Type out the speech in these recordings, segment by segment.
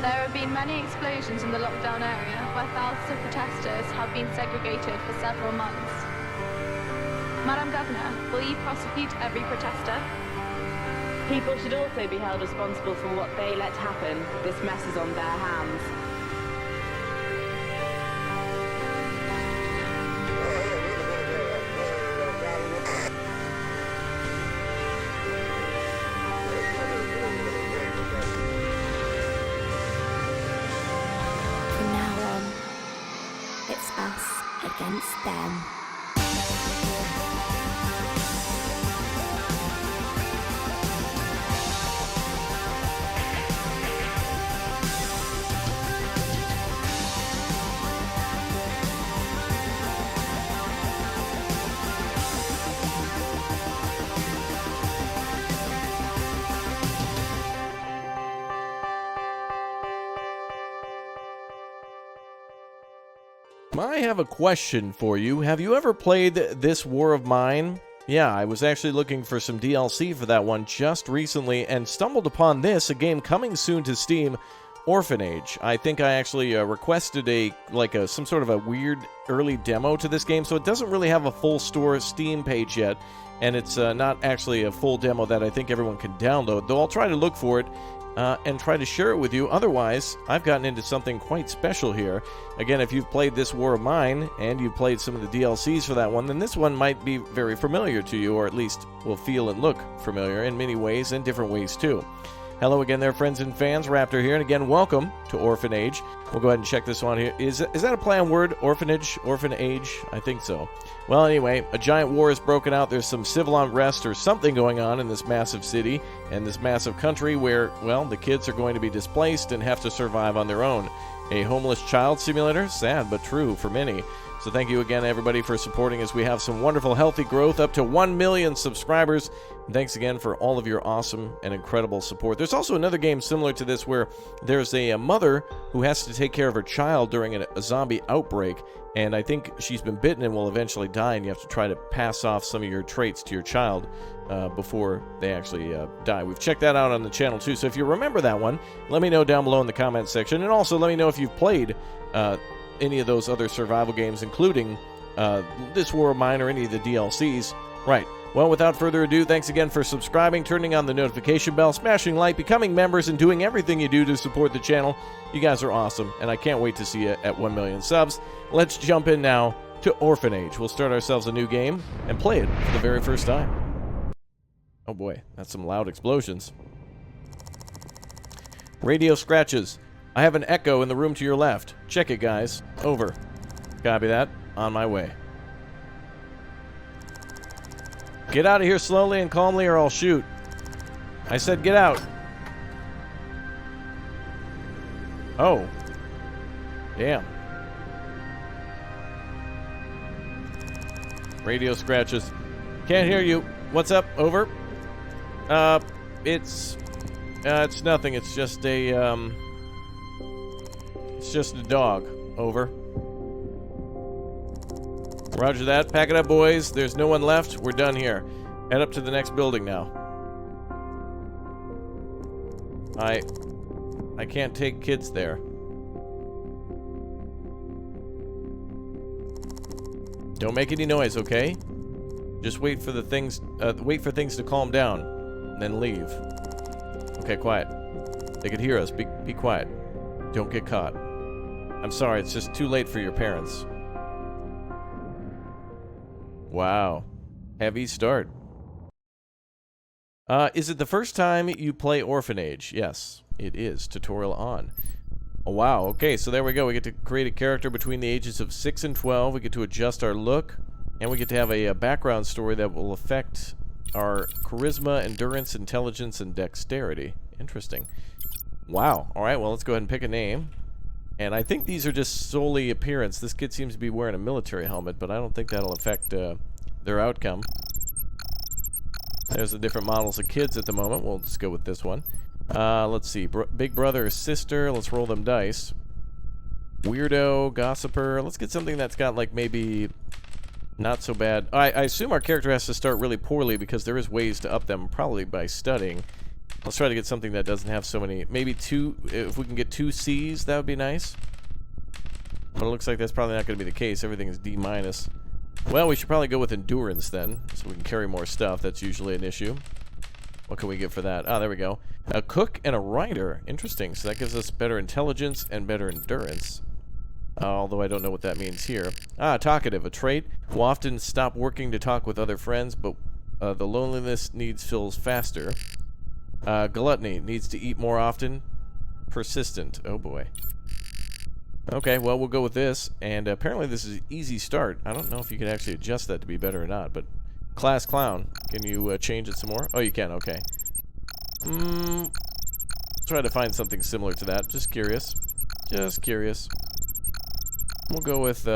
There have been many explosions in the lockdown area where thousands of protesters have been segregated for several months. Madam Governor, will you prosecute every protester? People should also be held responsible for what they let happen. This mess is on their hands. From now on, it's us against them. I have a question for you. Have you ever played this War of Mine? Yeah, I was actually looking for some DLC for that one just recently and stumbled upon this, a game coming soon to Steam, Orphanage. I think I actually requested some sort of a weird early demo to this game, so it doesn't really have a full store Steam page yet, and it's not actually a full demo that I think everyone can download, though I'll try to look for it and try to share it with you. Otherwise, I've gotten into something quite special here. Again, if you've played this War of Mine and you've played some of the DLCs for that one, then this one might be very familiar to you, or at least will feel and look familiar in many ways and different ways too. Hello again there, friends and fans. Raptor here, and again, welcome to Orphanage. We'll go ahead and check this one here. Is that a play on word? Orphanage? Orphanage? I think so. Well, anyway, a giant war has broken out. There's some civil unrest or something going on in this massive city and this massive country where, well, the kids are going to be displaced and have to survive on their own. A homeless child simulator? Sad, but true for many. So thank you again, everybody, for supporting as we have some wonderful, healthy growth up to 1 million subscribers. And thanks again for all of your awesome and incredible support. There's also another game similar to this where there's a mother who has to take care of her child during a zombie outbreak. And I think she's been bitten and will eventually die, and you have to try to pass off some of your traits to your child before they actually die. We've checked that out on the channel too, so if you remember that one, let me know down below in the comments section, and also let me know if you've played any of those other survival games, including this War of Mine or any of the DLCs. Right. Well, without further ado, thanks again for subscribing, turning on the notification bell, smashing like, becoming members, and doing everything you do to support the channel. You guys are awesome, and I can't wait to see you at 1 million subs. Let's jump in now to Orphanage. We'll start ourselves a new game and play it for the very first time. Oh boy, that's some loud explosions. Radio scratches. I have an echo in the room to your left. Check it, guys. Over. Copy that. On my way. Get out of here slowly and calmly or I'll shoot. I said get out. Oh. Damn. Radio scratches. Can't hear you. What's up? Over. It's nothing. It's just a, it's just a dog. Over. Roger that. Pack it up, boys. There's no one left. We're done here. Head up to the next building now. I can't take kids there. Don't make any noise, okay? Just wait for things to calm down, then leave. Okay, quiet. They could hear us. Be quiet. Don't get caught. I'm sorry, it's just too late for your parents. Wow. Heavy start. Is it the first time you play Orphanage? Yes, it is. Tutorial on. Oh, wow. Okay, so there we go. We get to create a character between the ages of 6 and 12. We get to adjust our look. And we get to have a background story that will affect our charisma, endurance, intelligence, and dexterity. Interesting. Wow. All right, well, let's go ahead and pick a name. And I think these are just solely appearance. This kid seems to be wearing a military helmet, but I don't think that'll affect their outcome. There's the different models of kids at the moment. We'll just go with this one. Let's see. Big brother or sister. Let's roll them dice. Weirdo, gossiper. Let's get something that's got, like, maybe not so bad. I assume our character has to start really poorly because there is ways to up them, probably by studying. Let's try to get something that doesn't have so many. Maybe 2. If we can get 2 C's, that would be nice. But it looks like that's probably not going to be the case. Everything is D-. Well, we should probably go with endurance then, so we can carry more stuff. That's usually an issue. What can we get for that? Ah, there we go. A cook and a writer. Interesting. So that gives us better intelligence and better endurance. Although I don't know what that means here. Ah, talkative. A trait. Will often stop working to talk with other friends, but the loneliness needs fills faster. Gluttony. Needs to eat more often. Persistent. Oh boy. Okay, well, we'll go with this. And apparently this is an easy start. I don't know if you can actually adjust that to be better or not, but... Class clown. Can you change it some more? Oh, you can. Okay. Try to find something similar to that. Just curious. Just curious. We'll go with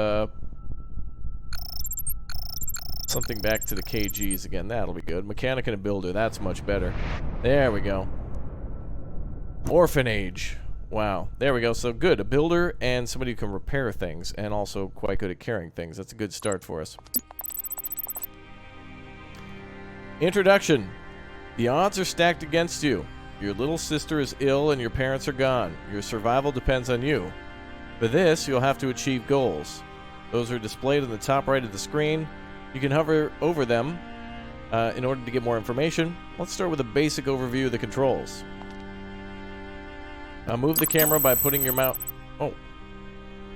something back to the KGs again. That'll be good. Mechanic and a builder. That's much better. There we go. Orphanage. Wow. There we go. So good. A builder and somebody who can repair things and also quite good at carrying things. That's a good start for us. Introduction. The odds are stacked against you. Your little sister is ill and your parents are gone. Your survival depends on you. For this, you'll have to achieve goals. Those are displayed on the top right of the screen. You can hover over them in order to get more information. Let's start with a basic overview of the controls. Move the camera by putting your mouse... Oh.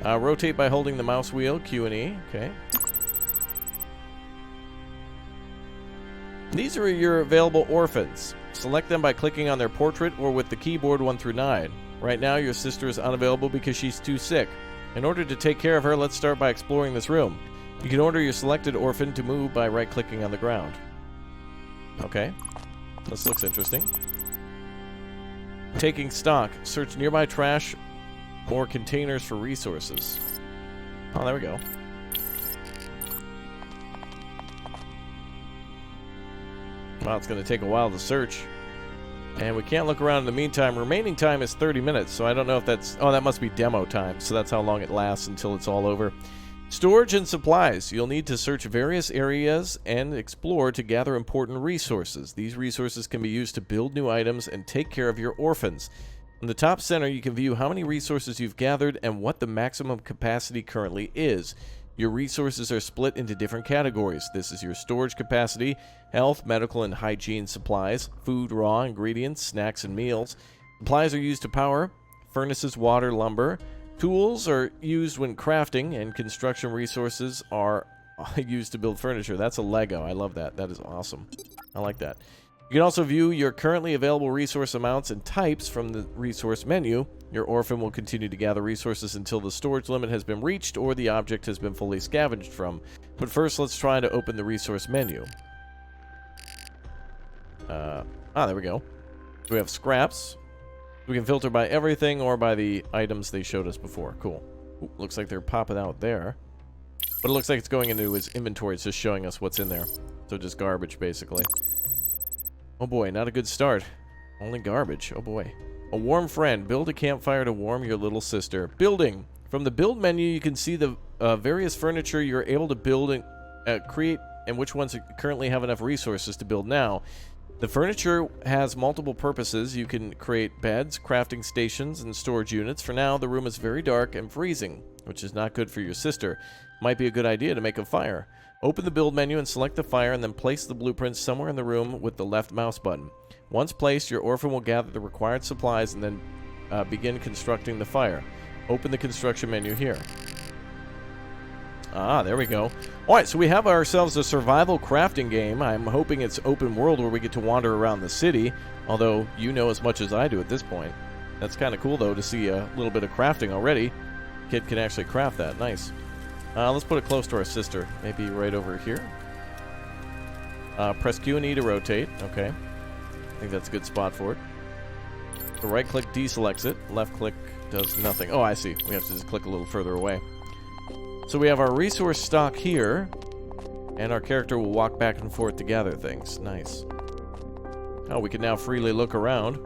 Rotate by holding the mouse wheel, Q and E. Okay. These are your available orphans. Select them by clicking on their portrait or with the keyboard 1 through 9. Right now, your sister is unavailable because she's too sick. In order to take care of her, let's start by exploring this room. You can order your selected orphan to move by right-clicking on the ground. Okay. This looks interesting. Taking stock. Search nearby trash or containers for resources. Oh, there we go. Well, it's going to take a while to search. And we can't look around in the meantime. Remaining time is 30 minutes, so I don't know if that's... Oh, that must be demo time, so that's how long it lasts until it's all over. Storage and supplies. You'll need to search various areas and explore to gather important resources. These resources can be used to build new items and take care of your orphans. In the top center, you can view how many resources you've gathered and what the maximum capacity currently is. Your resources are split into different categories. This is your storage capacity, health, medical, and hygiene supplies, food, raw ingredients, snacks, and meals. Supplies are used to power, furnaces, water, lumber. Tools are used when crafting, and construction resources are used to build furniture. That's a Lego. I love that. That is awesome. I like that. You can also view your currently available resource amounts and types from the resource menu. Your orphan will continue to gather resources until the storage limit has been reached or the object has been fully scavenged from. But first, let's try to open the resource menu. There we go. We have scraps. We can filter by everything or by the items they showed us before. Cool. Ooh, looks like they're popping out there. But it looks like it's going into his inventory. It's just showing us what's in there. So just garbage, basically. Oh boy, not a good start. Only garbage. Oh boy. A warm friend. Build a campfire to warm your little sister. Building. From the build menu, you can see the various furniture you're able to build and create, and which ones currently have enough resources to build now. The furniture has multiple purposes. You can create beds, crafting stations, and storage units. For now, the room is very dark and freezing, which is not good for your sister. Might be a good idea to make a fire. Open the build menu and select the fire, and then place the blueprints somewhere in the room with the left mouse button. Once placed, your orphan will gather the required supplies and then begin constructing the fire. Open the construction menu here. Ah, there we go. Alright, so we have ourselves a survival crafting game. I'm hoping it's open world where we get to wander around the city, although you know as much as I do at this point. That's kind of cool, though, to see a little bit of crafting already. Kid can actually craft that. Nice. Let's put it close to our sister. Maybe right over here. Press Q and E to rotate. Okay. I think that's a good spot for it. So right-click deselects it. Left-click does nothing. Oh, I see. We have to just click a little further away. So we have our resource stock here, and our character will walk back and forth to gather things. Nice. Oh, we can now freely look around.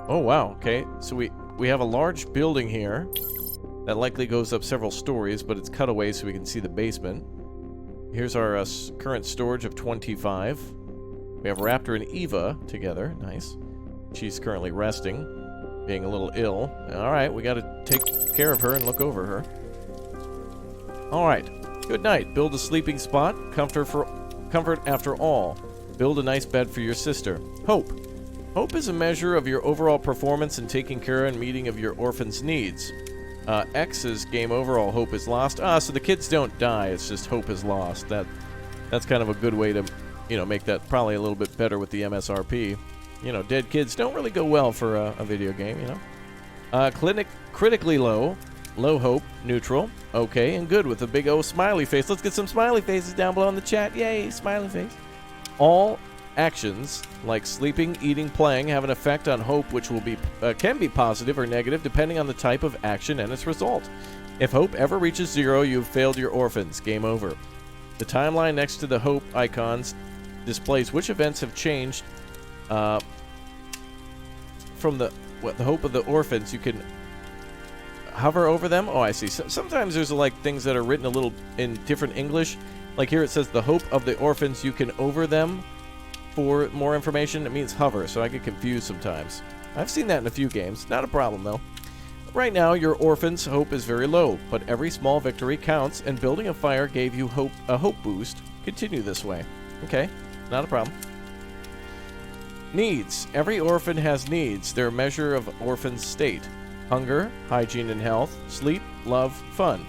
Oh, wow. Okay, so we have a large building here that likely goes up several stories, but it's cut away so we can see the basement. Here's our current storage of 25. We have Raptor and Eva together. Nice. She's currently resting, being a little ill. All right, we got to take care of her and look over her. All right. Good night. Build a sleeping spot. Comfort after all. Build a nice bed for your sister. Hope. Hope is a measure of your overall performance in taking care and meeting of your orphan's needs. X is game over. All hope is lost. So the kids don't die. It's just hope is lost. That's kind of a good way to, make that probably a little bit better with the MSRP. Dead kids don't really go well for a video game, Critically low. Low hope, neutral, okay, and good with a big O smiley face. Let's get some smiley faces down below in the chat. Yay, smiley face. All actions, like sleeping, eating, playing, have an effect on hope which can be positive or negative depending on the type of action and its result. If hope ever reaches 0, you've failed your orphans. Game over. The timeline next to the hope icons displays which events have changed from the hope of the orphans. You can hover over them. Oh, I see. Sometimes there's like things that are written a little in different English. Like here it says the hope of the orphans. You can over them for more information. It means hover, so I get confused sometimes. I've seen that in a few games. Not a problem though. Right now your orphans' hope is very low, but every small victory counts, and building a fire gave you a hope boost. Continue this way. Okay, not a problem. Needs. Every orphan has needs. They're a measure of orphan's state. Hunger, hygiene and health, sleep, love, fun.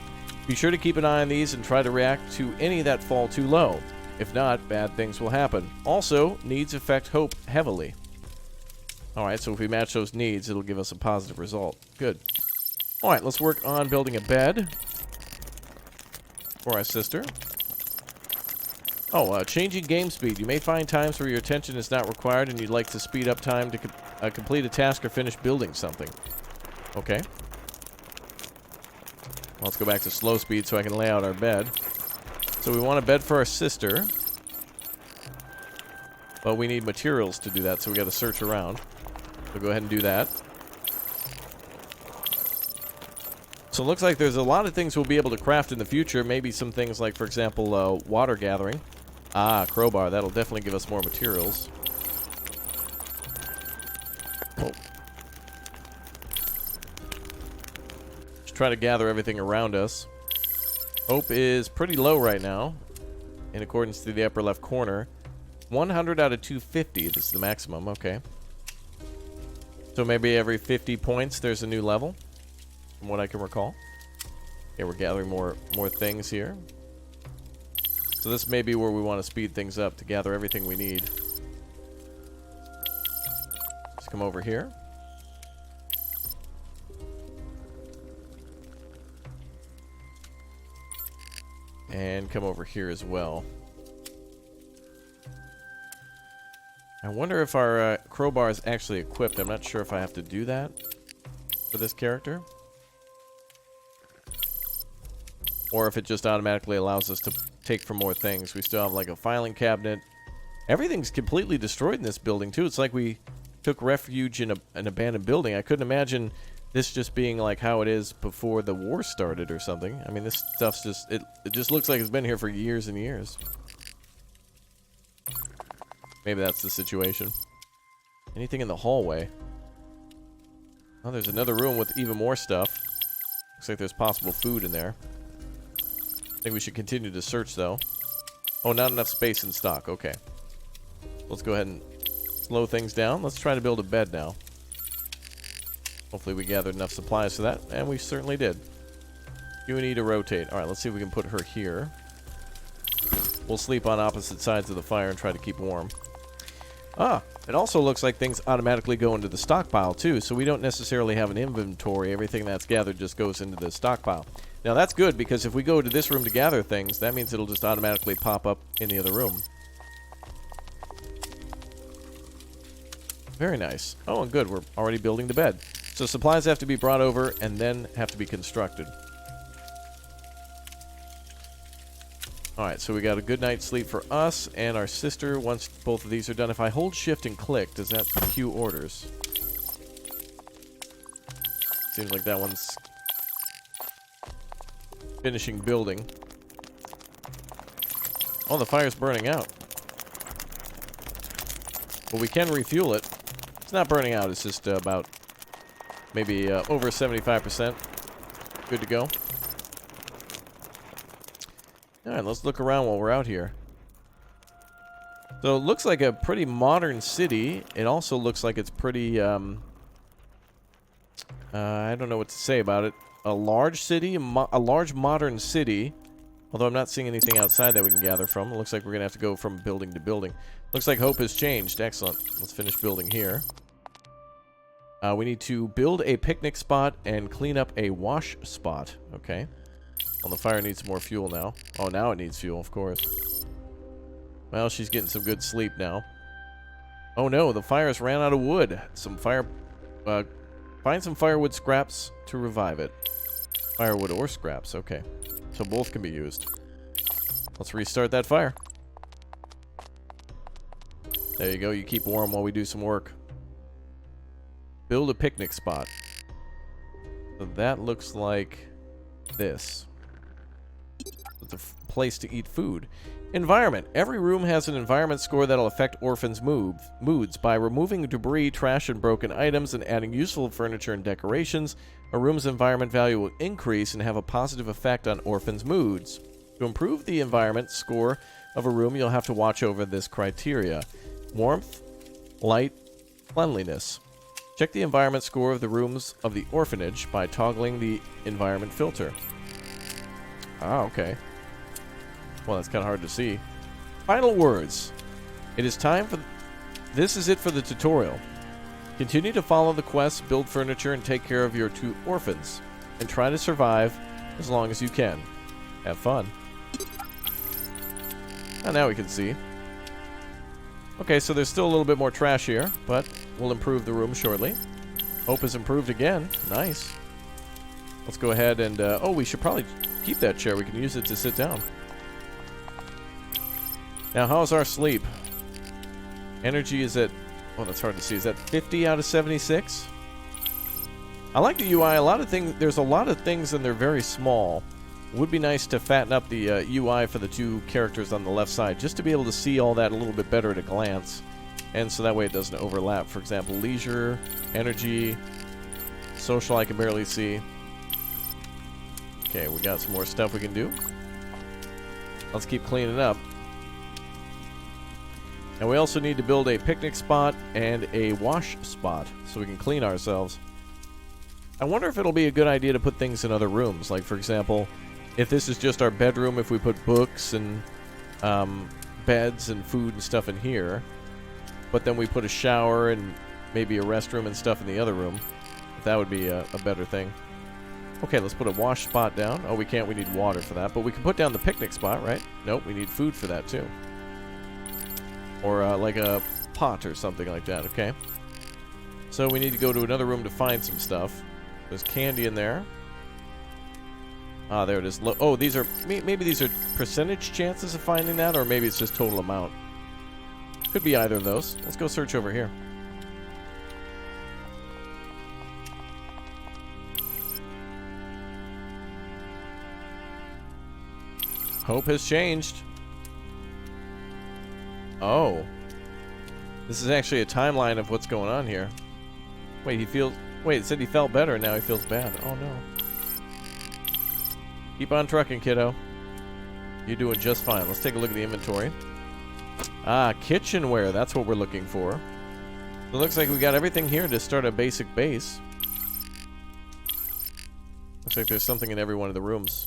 Be sure to keep an eye on these and try to react to any that fall too low. If not, bad things will happen. Also, needs affect hope heavily. Alright, so if we match those needs, it'll give us a positive result. Good. Alright, let's work on building a bed for our sister. Changing game speed. You may find times where your attention is not required and you'd like to speed up time to complete a task or finish building something. Okay. Let's go back to slow speed so I can lay out our bed. So we want a bed for our sister. But we need materials to do that, so we got to search around. So go ahead and do that. So it looks like there's a lot of things we'll be able to craft in the future. Maybe some things like, for example, water gathering. Crowbar. That'll definitely give us more materials. Oh. Try to gather everything around us. Hope is pretty low right now, in accordance to the upper left corner. 100 out of 250. This is the maximum. Okay. So maybe every 50 points there's a new level, from what I can recall. Okay, we're gathering more things here. So this may be where we want to speed things up to gather everything we need. Let's come over here. And come over here as well. I wonder if our crowbar is actually equipped. I'm not sure if I have to do that for this character. Or if it just automatically allows us to take for more things. We still have like a filing cabinet. Everything's completely destroyed in this building too. It's like we took refuge in an abandoned building. I couldn't imagine this just being like how it is before the war started or something. I mean, this stuff's just, it just looks like it's been here for years and years. Maybe that's the situation. Anything in the hallway? Oh, there's another room with even more stuff. Looks like there's possible food in there. I think we should continue to search, though. Oh, not enough space in stock. Okay. Let's go ahead and slow things down. Let's try to build a bed now. Hopefully we gathered enough supplies for that, and we certainly did. Q&E to rotate. Alright, let's see if we can put her here. We'll sleep on opposite sides of the fire and try to keep warm. It also looks like things automatically go into the stockpile too, so we don't necessarily have an inventory. Everything that's gathered just goes into the stockpile. Now that's good, because if we go to this room to gather things, that means it'll just automatically pop up in the other room. Very nice. Oh, and good, we're already building the bed. So supplies have to be brought over and then have to be constructed. Alright, so we got a good night's sleep for us and our sister once both of these are done. If I hold shift and click, does that queue orders? Seems like that one's finishing building. Oh, the fire's burning out. But we can refuel it. It's not burning out. It's just about maybe over 75%. Good to go. All right, let's look around while we're out here. So it looks like a pretty modern city. It also looks like it's pretty, I don't know what to say about it. A large city, a large modern city. Although I'm not seeing anything outside that we can gather from. It looks like we're going to have to go from building to building. Looks like hope has changed. Excellent. Let's finish building here. We need to build a picnic spot and clean up a wash spot. Okay. Well, the fire needs more fuel now. Oh, now it needs fuel, of course. Well, she's getting some good sleep now. Oh no, the fire's ran out of wood. Some fire... find some firewood scraps to revive it. Firewood or scraps, okay. So both can be used. Let's restart that fire. There you go, you keep warm while we do some work. Build a picnic spot. So that looks like this. It's a place to eat food. Environment. Every room has an environment score that'll affect orphans' moods. By removing debris, trash, and broken items and adding useful furniture and decorations, a room's environment value will increase and have a positive effect on orphans' moods. To improve the environment score of a room, you'll have to watch over this criteria. Warmth, light, cleanliness. Check the environment score of the rooms of the orphanage by toggling the environment filter. Ah, okay. Well, that's kind of hard to see. Final words. It is time for... This is it for the tutorial. Continue to follow the quests, build furniture, and take care of your 2 orphans. And try to survive as long as you can. Have fun. And now we can see. Okay, so there's still a little bit more trash here, but we'll improve the room shortly. Hope has improved again. Nice. Let's go ahead and... oh, we should probably keep that chair. We can use it to sit down. Now, how's our sleep? Energy is at... Oh, that's hard to see. Is that 50 out of 76? I like the UI. A lot of things... There's a lot of things, and they're very small. It would be nice to fatten up the UI for the 2 characters on the left side, just to be able to see all that a little bit better at a glance. And so that way it doesn't overlap. For example, leisure, energy, social I can barely see. Okay, we got some more stuff we can do. Let's keep cleaning up. And we also need to build a picnic spot and a wash spot so we can clean ourselves. I wonder if it'll be a good idea to put things in other rooms. Like, for example, if this is just our bedroom, if we put books and beds and food and stuff in here, but then we put a shower and maybe a restroom and stuff in the other room, if that would be a better thing. Okay, let's put a wash spot down. Oh, we can't. We need water for that. But we can put down the picnic spot, right? Nope, we need food for that, too. Or like a pot or something like that, okay? So we need to go to another room to find some stuff. There's candy in there. Ah, there it is. Oh, these are... Maybe these are percentage chances of finding that, or maybe it's just total amount. Could be either of those. Let's go search over here. Hope has changed. Oh. This is actually a timeline of what's going on here. Wait, he feels... Wait, it said he felt better, and now he feels bad. Oh, no. Keep on trucking, kiddo. You're doing just fine. Let's take a look at the inventory. Ah, kitchenware. That's what we're looking for. It looks like we got everything here to start a basic base. Looks like there's something in every one of the rooms.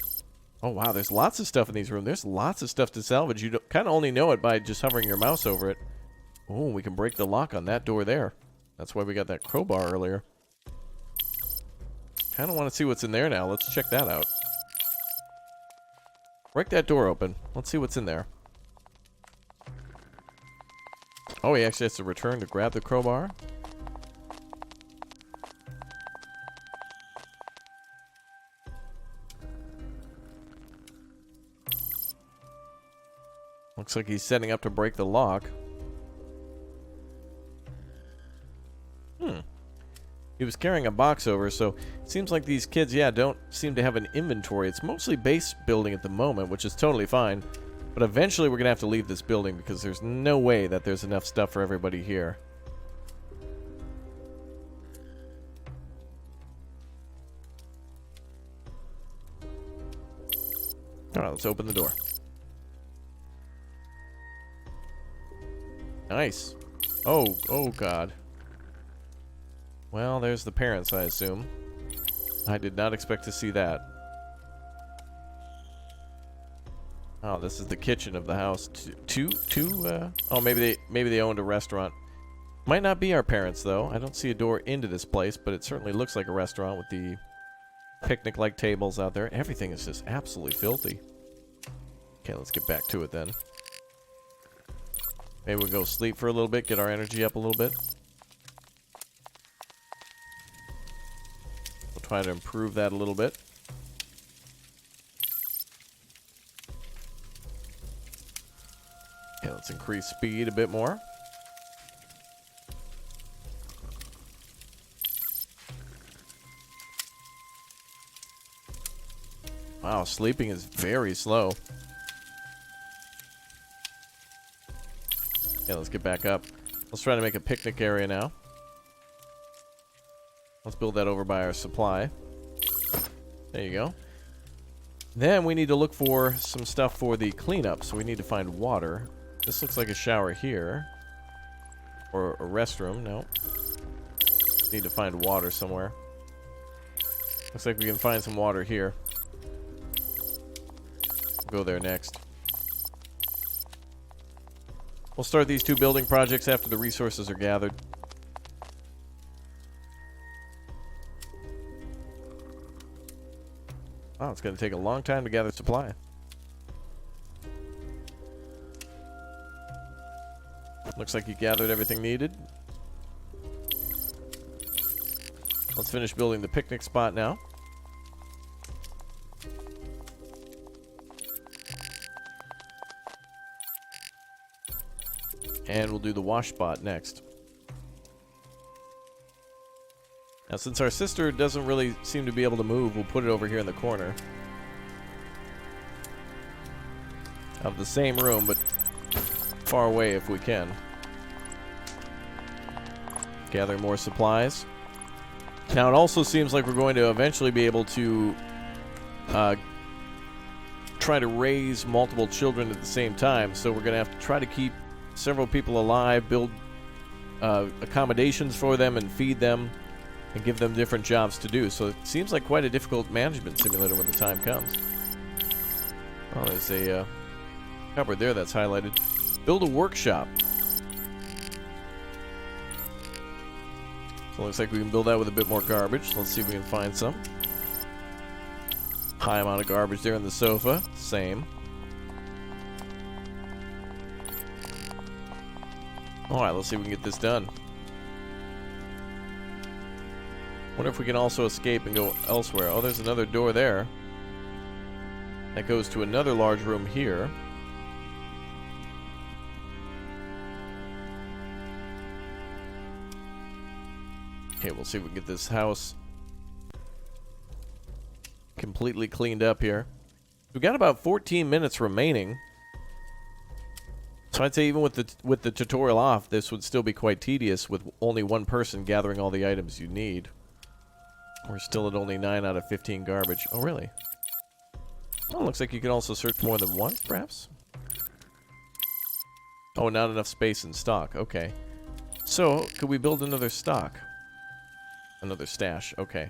Oh, wow. There's lots of stuff in these rooms. There's lots of stuff to salvage. You kind of only know it by just hovering your mouse over it. Oh, we can break the lock on that door there. That's why we got that crowbar earlier. Kind of want to see what's in there now. Let's check that out. Break that door open. Let's see what's in there. Oh, he actually has to return to grab the crowbar. Looks like he's setting up to break the lock. He was carrying a box over, so it seems like these kids, yeah, don't seem to have an inventory. It's mostly base building at the moment, which is totally fine. But eventually we're going to have to leave this building because there's no way that there's enough stuff for everybody here. Alright, let's open the door. Nice. Oh god. Well, there's the parents, I assume. I did not expect to see that. Oh, this is the kitchen of the house. Oh, maybe they owned a restaurant. Might not be our parents, though. I don't see a door into this place, but it certainly looks like a restaurant with the picnic-like tables out there. Everything is just absolutely filthy. Okay, let's get back to it then. Maybe we'll go sleep for a little bit, get our energy up a little bit. We'll try to improve that a little bit. Okay, let's increase speed a bit more. Wow, sleeping is very slow. Yeah, let's get back up. Let's try to make a picnic area now. Let's build that over by our supply. There you go. Then we need to look for some stuff for the cleanup, so we need to find water. This looks like a shower here. Or a restroom, no. Need to find water somewhere. Looks like we can find some water here. Go there next. We'll start these 2 building projects after the resources are gathered. Wow, it's going to take a long time to gather supply. Looks like you gathered everything needed. Let's finish building the picnic spot now. And we'll do the wash spot next. Now, since our sister doesn't really seem to be able to move, we'll put it over here in the corner of the same room, but far away if we can. Gather more supplies. Now, it also seems like we're going to eventually be able to try to raise multiple children at the same time, so we're going to have to try to keep several people alive, build accommodations for them, and feed them, and give them different jobs to do. So it seems like quite a difficult management simulator when the time comes. Oh, there's a cupboard there that's highlighted. Build a workshop. So it looks like we can build that with a bit more garbage. Let's see if we can find some. High amount of garbage there on the sofa. Same. Alright, let's see if we can get this done. Wonder if we can also escape and go elsewhere. Oh, there's another door there. That goes to another large room here. Okay, we'll see if we can get this house completely cleaned up here. We've got about 14 minutes remaining. So I'd say even with the tutorial off, this would still be quite tedious with only one person gathering all the items you need. We're still at only 9 out of 15 garbage. Oh, really? Oh, looks like you can also search more than once, perhaps? Oh, not enough space in stock. Okay. So, could we build another stock? Another stash. Okay.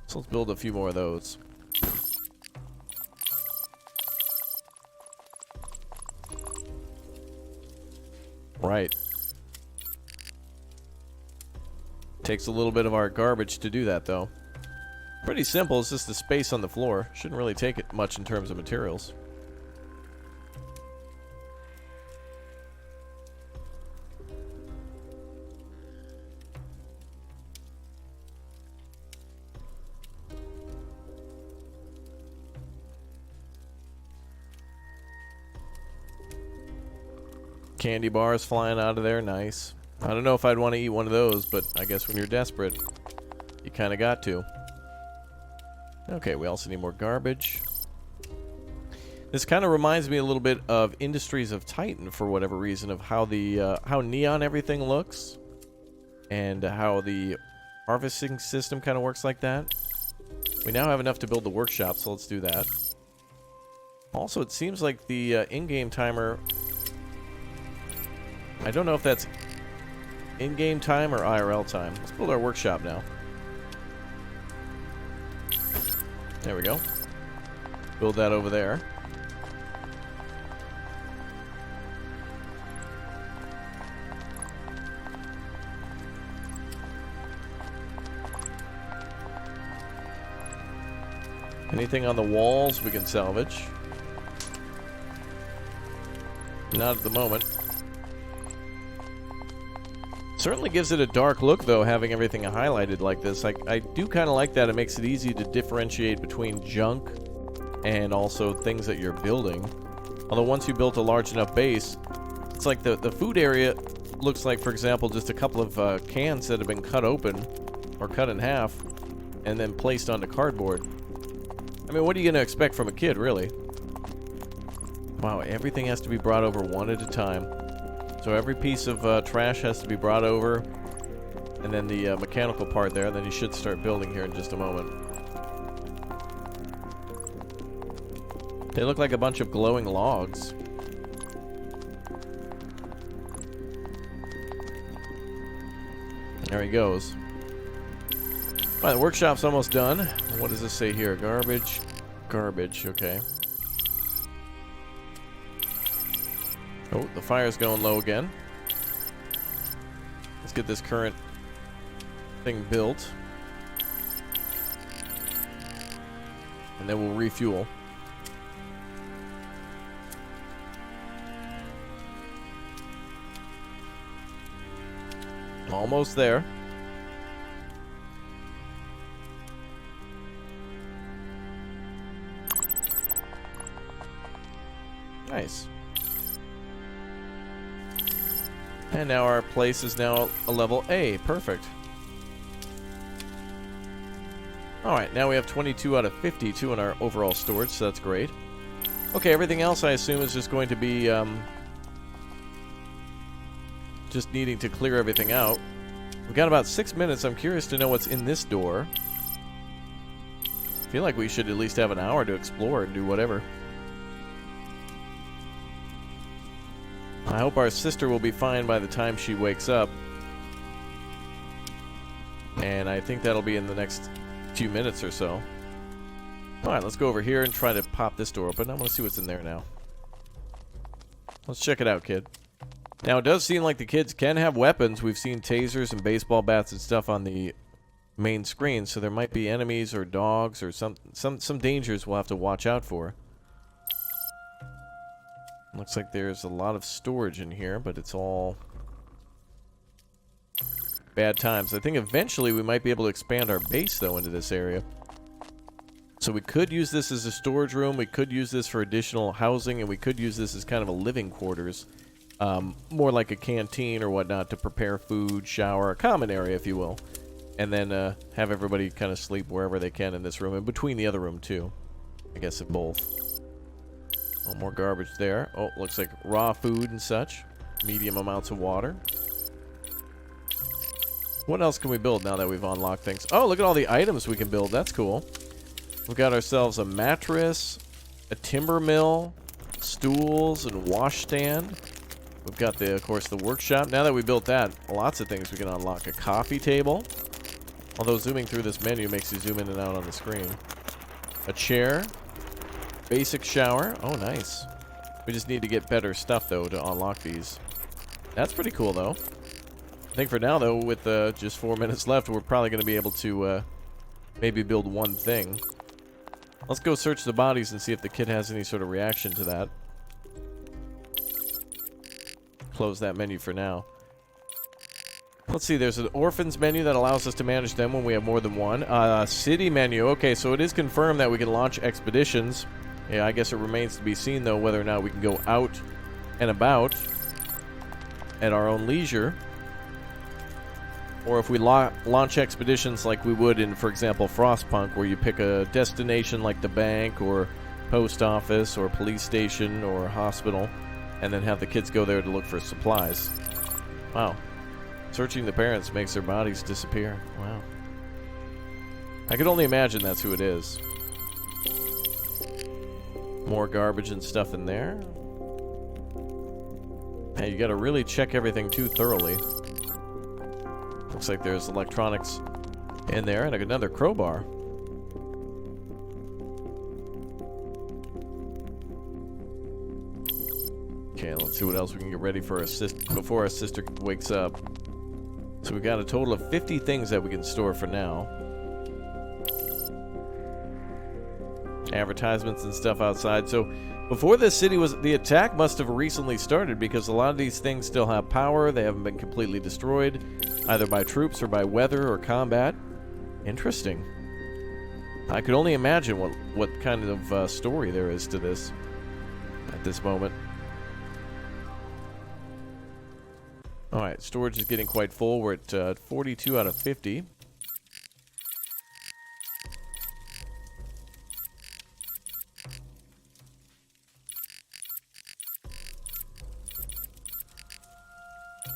So let's build a few more of those. Right. Takes a little bit of our garbage to do that, though. Pretty simple. It's just the space on the floor. Shouldn't really take it much in terms of materials. Candy bars flying out of there. Nice. I don't know if I'd want to eat one of those, but I guess when you're desperate, you kind of got to. Okay, we also need more garbage. This kind of reminds me a little bit of Industries of Titan for whatever reason, of how the how neon everything looks, and how the harvesting system kind of works like that. We now have enough to build the workshop, so let's do that. Also, it seems like the in-game timer... I don't know if that's in-game time or IRL time. Let's build our workshop now. There we go. Build that over there. Anything on the walls we can salvage. Not at the moment. Certainly gives it a dark look, though, having everything highlighted like this. I do kind of like that. It makes it easy to differentiate between junk and also things that you're building. Although once you built a large enough base, it's like the food area looks like, for example, just a couple of cans that have been cut open or cut in half and then placed onto cardboard. I mean, what are you going to expect from a kid, really? Wow, everything has to be brought over one at a time. So every piece of trash has to be brought over, and then the mechanical part there, and then you should start building here in just a moment. They look like a bunch of glowing logs. There he goes. Alright, the workshop's almost done. What does this say here? Garbage. Garbage, okay. Oh, the fire's going low again. Let's get this current thing built. And then we'll refuel. Almost there. Nice. And now our place is now a level A. Perfect. Alright, now we have 22 out of 52 in our overall storage, so that's great. Okay, everything else I assume is just going to be just needing to clear everything out. We've got about 6 minutes. I'm curious to know what's in this door. I feel like we should at least have an hour to explore and do whatever. I hope our sister will be fine by the time she wakes up. And I think that'll be in the next few minutes or so. Alright, let's go over here and try to pop this door open. I want to see what's in there now. Let's check it out, kid. Now, it does seem like the kids can have weapons. We've seen tasers and baseball bats and stuff on the main screen, so there might be enemies or dogs or some dangers we'll have to watch out for. Looks like there's a lot of storage in here, but it's all bad times. I think eventually we might be able to expand our base, though, into this area. So we could use this as a storage room, we could use this for additional housing, and we could use this as kind of a living quarters. More like a canteen or whatnot to prepare food, shower, a common area, if you will. And then have everybody kind of sleep wherever they can in this room, and between the other room, too. I guess in both. Oh, more garbage there. Oh, looks like raw food and such. Medium amounts of water. What else can we build now that we've unlocked things? Oh, look at all the items we can build. That's cool. We've got ourselves a mattress, a timber mill, stools, and washstand. We've got, of course, the workshop. Now that we built that, lots of things we can unlock. A coffee table. Although zooming through this menu makes you zoom in and out on the screen. A chair. Basic shower. Oh, nice. We just need to get better stuff, though, to unlock these. That's pretty cool, though. I think for now, though, with just 4 minutes left, we're probably going to be able to maybe build one thing. Let's go search the bodies and see if the kid has any sort of reaction to that. Close that menu for now. Let's see, there's an orphans menu that allows us to manage them when we have more than one. City menu. Okay, so it is confirmed that we can launch expeditions. Yeah, I guess it remains to be seen, though, whether or not we can go out and about at our own leisure. Or if we launch expeditions like we would in, for example, Frostpunk, where you pick a destination like the bank or post office or police station or hospital, and then have the kids go there to look for supplies. Wow. Searching the parents makes their bodies disappear. Wow. I could only imagine that's who it is. More garbage and stuff in there. Hey, you gotta really check everything too thoroughly. Looks like there's electronics in there and another crowbar. Okay, let's see what else we can get ready for before our sister wakes up. So we got a total of 50 things that we can store for now. Advertisements and stuff outside. So before this city the attack must have recently started, because a lot of these things still have power. They haven't been completely destroyed, either by troops or by weather or combat. Interesting. I could only imagine what kind of story there is to this at this moment. Alright, storage is getting quite full. We're at 42 out of 50.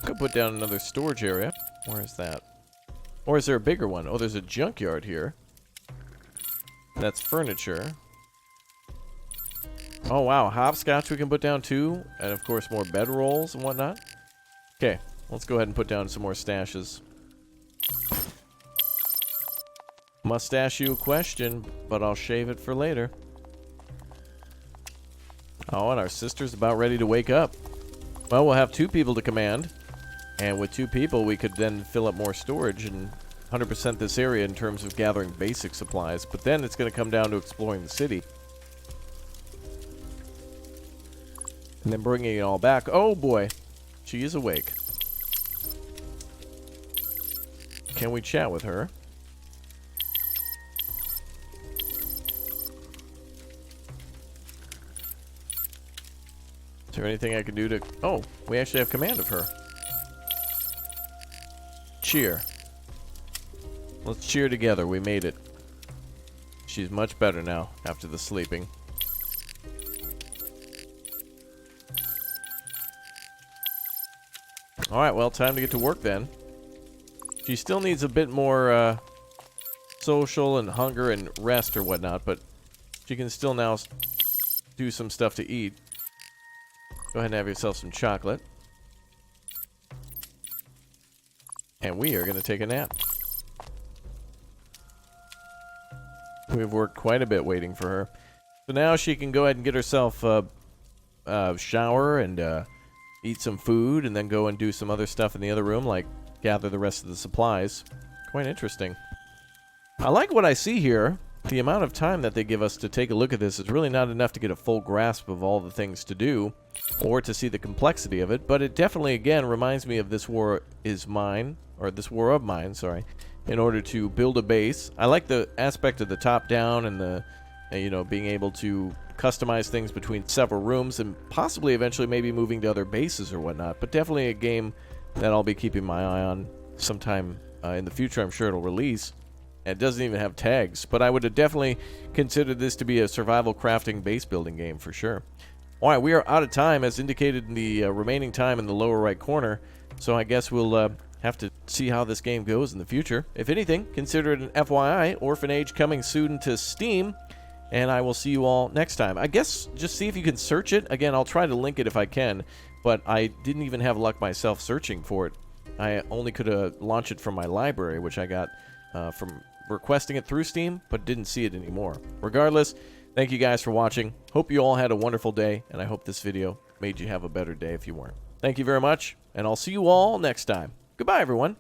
Could put down another storage area. Where is that? Or is there a bigger one? Oh, there's a junkyard here. That's furniture. Oh, wow. Hopscotch we can put down too. And, of course, more bedrolls and whatnot. Okay, let's go ahead and put down some more stashes. Must ask you a question, but I'll shave it for later. Oh, and our sister's about ready to wake up. Well, we'll have 2 people to command. And with 2 people, we could then fill up more storage and 100% this area in terms of gathering basic supplies. But then it's going to come down to exploring the city. And then bringing it all back. Oh, boy. She is awake. Can we chat with her? Is there anything I can do to... Oh, we actually have command of her. Cheer. Let's cheer together. We made it. She's much better now after the sleeping. Alright, well, time to get to work then. She still needs a bit more social and hunger and rest or whatnot, but she can still now do some stuff to eat. Go ahead and have yourself some chocolate. And we are going to take a nap. We've worked quite a bit waiting for her. So now she can go ahead and get herself a shower and eat some food, and then go and do some other stuff in the other room, like gather the rest of the supplies. Quite interesting. I like what I see here. The amount of time that they give us to take a look at this is really not enough to get a full grasp of all the things to do, or to see the complexity of it, but it definitely, again, reminds me of This War Is Mine, or This War of Mine, sorry, in order to build a base. I like the aspect of the top-down and the, you know, being able to customize things between several rooms and possibly eventually maybe moving to other bases or whatnot, but definitely a game that I'll be keeping my eye on sometime in the future. I'm sure it'll release. It doesn't even have tags, but I would have definitely considered this to be a survival crafting base building game for sure. Alright, we are out of time as indicated in the remaining time in the lower right corner, so I guess we'll have to see how this game goes in the future. If anything, consider it an FYI, Orphan Age coming soon to Steam, and I will see you all next time. I guess just see if you can search it. Again, I'll try to link it if I can, but I didn't even have luck myself searching for it. I only could launch it from my library, which I got from requesting it through Steam, but didn't see it anymore. Regardless, thank you guys for watching. Hope you all had a wonderful day, and I hope this video made you have a better day if you weren't. Thank you very much, and I'll see you all next time. Goodbye, everyone.